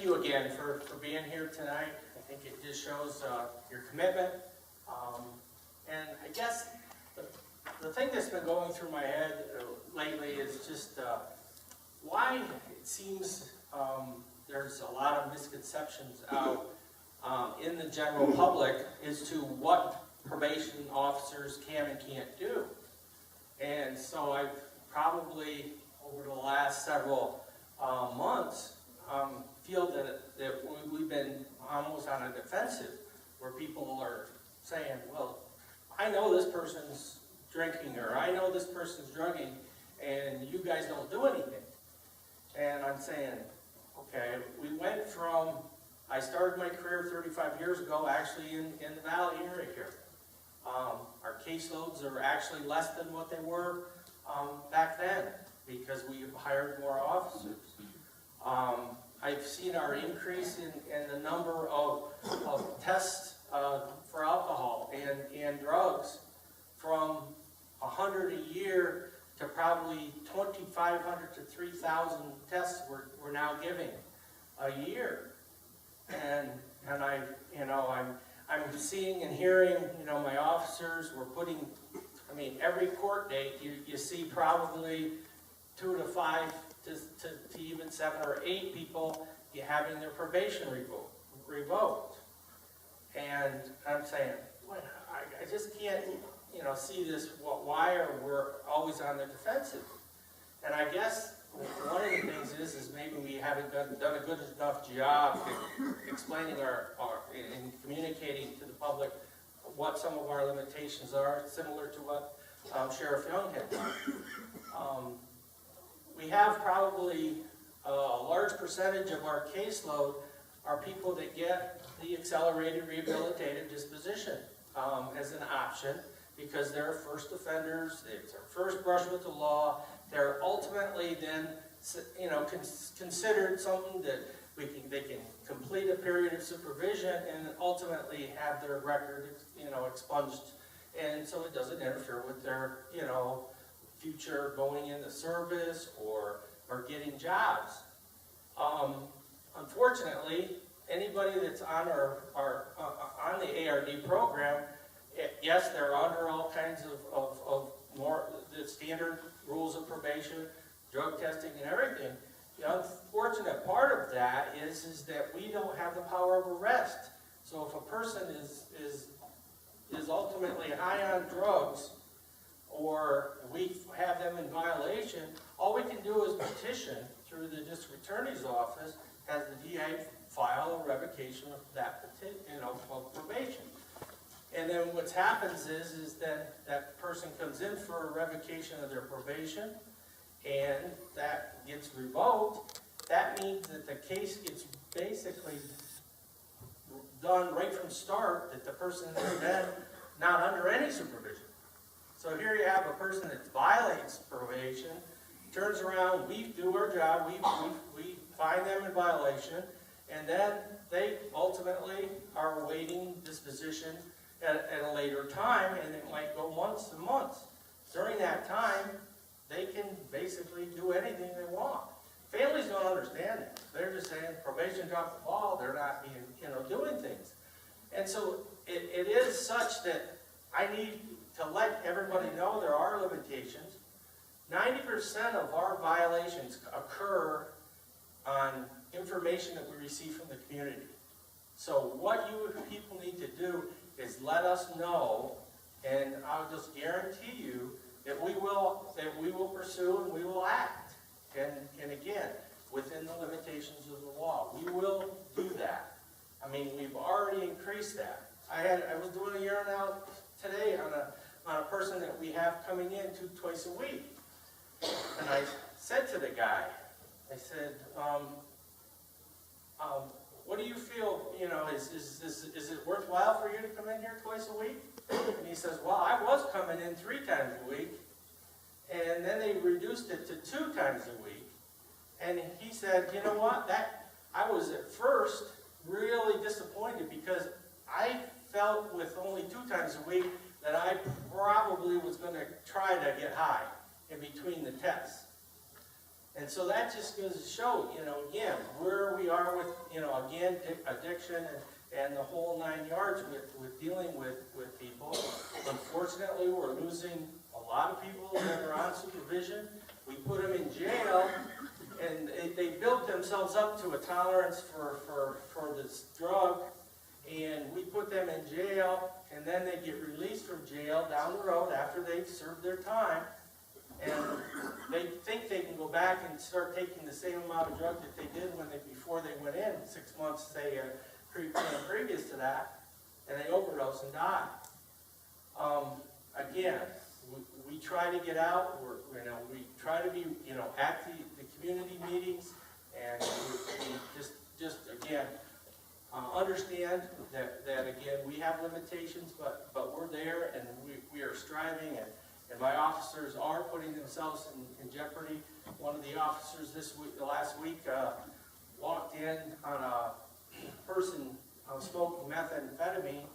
you again for being here tonight. I think it just shows your commitment. And I guess the thing that's been going through my head lately is just why it seems there's a lot of misconceptions out in the general public as to what probation officers can and can't do. And so I've probably, over the last several months, feel that we've been almost on a defensive, where people are saying, well, I know this person's drinking, or I know this person's drugging, and you guys don't do anything. And I'm saying, okay, we went from, I started my career 35 years ago, actually in the Valley area here. Our caseloads are actually less than what they were back then, because we hired more officers. I've seen our increase in the number of tests for alcohol and drugs from 100 a year to probably 2,500 to 3,000 tests we're now giving a year. And I'm seeing and hearing, my officers, we're putting, every court date, you see probably 2 to 5 to even 7 or 8 people having their probation revoked. And I'm saying, well, I just can't, see this, why are we always on the defensive? And I guess one of the things is maybe we haven't done a good enough job explaining and communicating to the public what some of our limitations are, similar to what Sheriff Young had done. We have probably a large percentage of our caseload are people that get the accelerated rehabilitative disposition as an option, because they're first offenders, it's their first brush with the law. They're ultimately then, considered something that they can complete a period of supervision and ultimately have their record, expunged, and so it doesn't interfere with their, future going into service or getting jobs. Unfortunately, anybody that's on on the ARD program, yes, they're under all kinds of more the standard rules of probation, drug testing, and everything. The unfortunate part of that is that we don't have the power of arrest. So if a person is ultimately high on drugs, or we have them in violation, all we can do is petition through the district attorney's office, has the DA file a revocation of that of probation. And then what happens is that person comes in for a revocation of their probation, and that gets revoked. That means that the case gets basically done right from start, that the person is then not under any supervision. So here you have a person that violates probation, turns around, we do our job, we find them in violation, and then they ultimately are awaiting disposition at a later time, and it might go months and months. During that time, they can basically do anything they want. Families don't understand it. They're just saying probation dropped the ball, they're not being, doing things. And so it is such that I need to let everybody know there are limitations. 90% of our violations occur on information that we receive from the community. So what you people need to do is let us know, and I'll just guarantee you that we will pursue and we will act. And again, within the limitations of the law, we will do that. We've already increased that. I was doing a year out today on a person that we have coming in twice a week. And I said to the guy, I said, what do you feel, is it worthwhile for you to come in here twice a week? And he says, well, I was coming in 3 times a week, and then they reduced it to 2 times a week. And he said, you know what, I was at first really disappointed, because I felt with only 2 times a week that I probably was going to try to get high in between the tests. And so that just goes to show, you know, again, where we are with, you know, again, addiction and the whole 9 yards with dealing with people. Unfortunately, we're losing a lot of people that are on supervision. We put them in jail, and they built themselves up to a tolerance for this drug, and we put them in jail, and then they get released from jail down the road after they've served their time, and they think they can go back and start taking the same amount of drug that they did before they went in 6 months, say, previous to that, and they overdose and die. Again, we try to get out. We try to be, you know, at the community meetings, and we just again understand that again we have limitations, but we're there, and we are striving, and my officers are putting themselves in jeopardy. One of the officers last week walked in on a person smoking methamphetamine,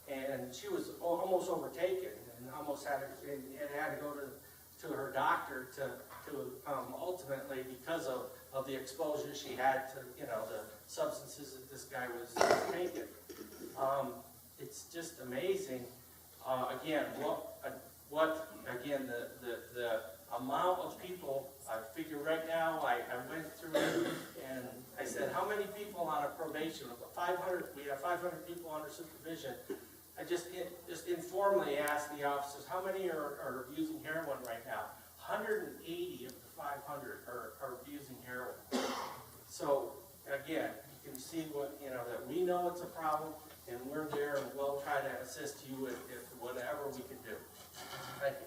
and she was almost overtaken and almost had to go to her doctor to ultimately, because of the exposure she had to, you know, the substances that this guy was taking. It's just amazing. Again, the amount of people, I figure right now, I went through it, and I said, how many people on a probation? 500, we have 500 people under supervision. I just informally asked the officers, how many are using heroin right now? 180 of the 500 are using heroin. So, again, you can see that we know it's a problem, and we're there, and we'll try to assist you with whatever we can do. Thank you.